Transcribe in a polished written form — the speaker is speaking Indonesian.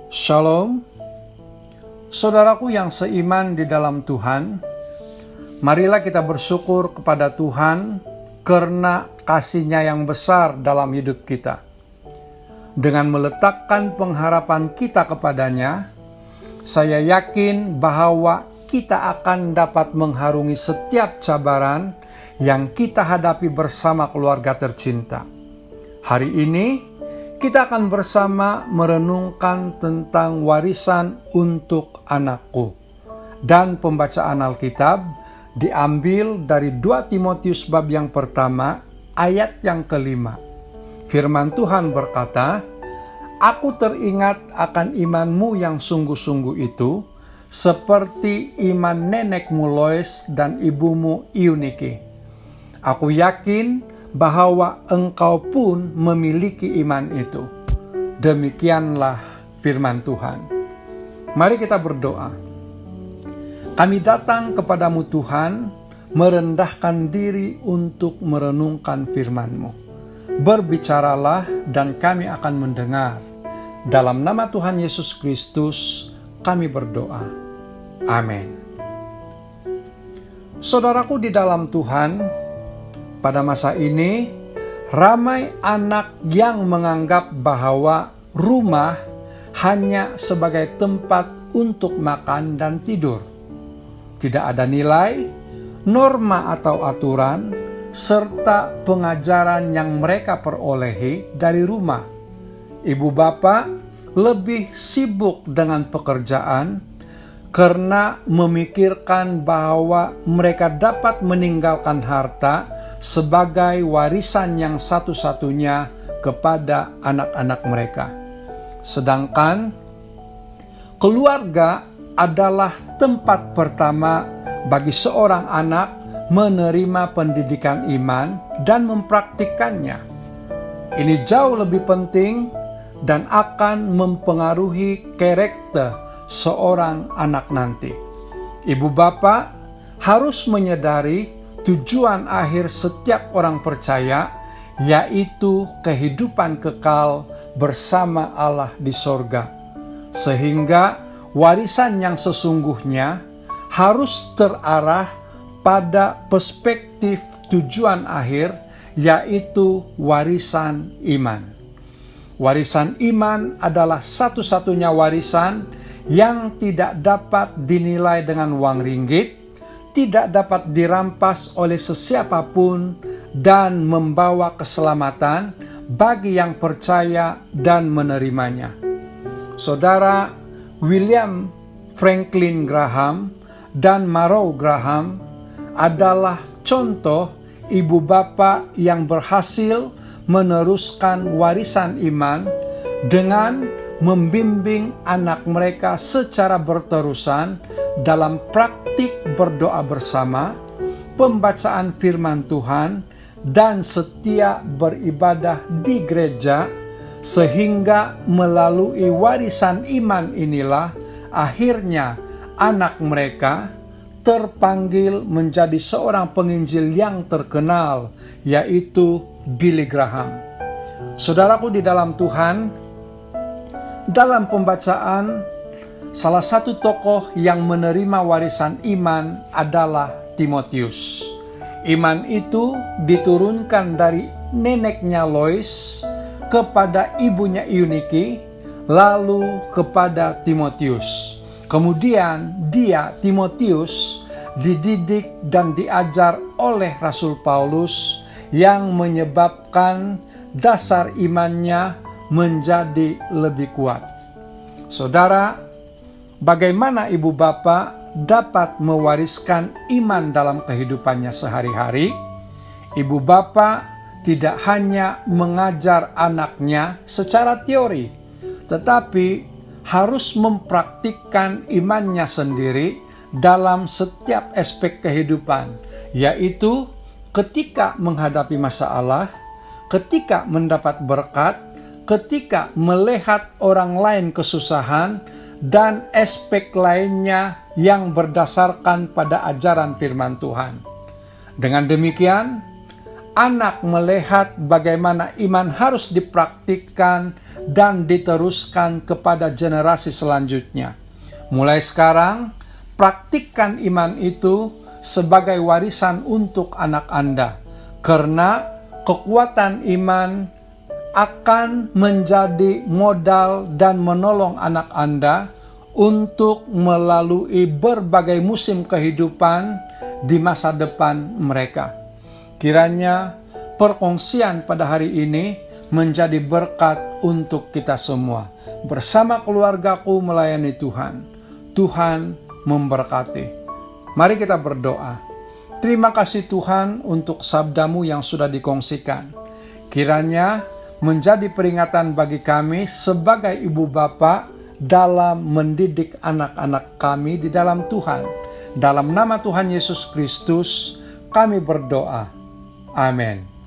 Shalom, saudaraku yang seiman di dalam Tuhan. Marilah kita bersyukur kepada Tuhan karena kasih-Nya yang besar dalam hidup kita. Dengan meletakkan pengharapan kita kepadanya, saya yakin bahwa kita akan dapat mengharungi setiap cabaran yang kita hadapi bersama keluarga tercinta. Hari ini, kita akan bersama merenungkan tentang warisan untuk anakku. Dan pembacaan Alkitab diambil dari 2 Timotius bab yang pertama, ayat yang kelima. Firman Tuhan berkata, "Aku teringat akan imanmu yang sungguh-sungguh itu, seperti iman nenekmu Lois dan ibumu Eunike. Aku yakin bahwa engkau pun memiliki iman itu." Demikianlah firman Tuhan. Mari kita berdoa. Kami datang kepadamu Tuhan, merendahkan diri untuk merenungkan firman-Mu. Berbicaralah dan kami akan mendengar. Dalam nama Tuhan Yesus Kristus kami berdoa. Amin. Saudaraku di dalam Tuhan, pada masa ini, ramai anak yang menganggap bahwa rumah hanya sebagai tempat untuk makan dan tidur. Tidak ada nilai, norma atau aturan, serta pengajaran yang mereka perolehi dari rumah. Ibu bapak lebih sibuk dengan pekerjaan karena memikirkan bahwa mereka dapat meninggalkan harta sebagai warisan yang satu-satunya kepada anak-anak mereka. Sedangkan keluarga adalah tempat pertama bagi seorang anak menerima pendidikan iman dan mempraktikkannya. Ini jauh lebih penting dan akan mempengaruhi karakter seorang anak nanti. Ibu bapak harus menyadari tujuan akhir setiap orang percaya, yaitu kehidupan kekal bersama Allah di sorga. Sehingga warisan yang sesungguhnya harus terarah pada perspektif tujuan akhir, yaitu warisan iman. Warisan iman adalah satu-satunya warisan yang tidak dapat dinilai dengan uang ringgit, tidak dapat dirampas oleh sesiapapun, dan membawa keselamatan bagi yang percaya dan menerimanya. Saudara William Franklin Graham dan Marow Graham adalah contoh ibu bapak yang berhasil meneruskan warisan iman dengan membimbing anak mereka secara berterusan dalam praktik berdoa bersama, pembacaan firman Tuhan, dan setia beribadah di gereja, sehingga melalui warisan iman inilah akhirnya anak mereka terpanggil menjadi seorang penginjil yang terkenal, yaitu Billy Graham. Saudaraku di dalam Tuhan, dalam pembacaan, salah satu tokoh yang menerima warisan iman adalah Timotius. Iman itu diturunkan dari neneknya Lois kepada ibunya Eunike, lalu kepada Timotius. Kemudian Timotius, dididik dan diajar oleh Rasul Paulus yang menyebabkan dasar imannya menjadi lebih kuat. Saudara, bagaimana ibu bapak dapat mewariskan iman dalam kehidupannya sehari-hari? Ibu bapak tidak hanya mengajar anaknya secara teori, tetapi harus mempraktikkan imannya sendiri dalam setiap aspek kehidupan, yaitu ketika menghadapi masalah, ketika mendapat berkat, ketika melihat orang lain kesusahan, dan aspek lainnya yang berdasarkan pada ajaran firman Tuhan. Dengan demikian, anak melihat bagaimana iman harus dipraktikkan dan diteruskan kepada generasi selanjutnya. Mulai sekarang, praktikkan iman itu sebagai warisan untuk anak Anda, karena kekuatan iman akan menjadi modal dan menolong anak Anda untuk melalui berbagai musim kehidupan di masa depan mereka. Kiranya perkongsian pada hari ini menjadi berkat untuk kita semua. Bersama keluargaku melayani Tuhan. Tuhan memberkati. Mari kita berdoa. Terima kasih Tuhan untuk sabda-Mu yang sudah dikongsikan. Kiranya menjadi peringatan bagi kami sebagai ibu bapa dalam mendidik anak-anak kami di dalam Tuhan. Dalam nama Tuhan Yesus Kristus kami berdoa. Amin.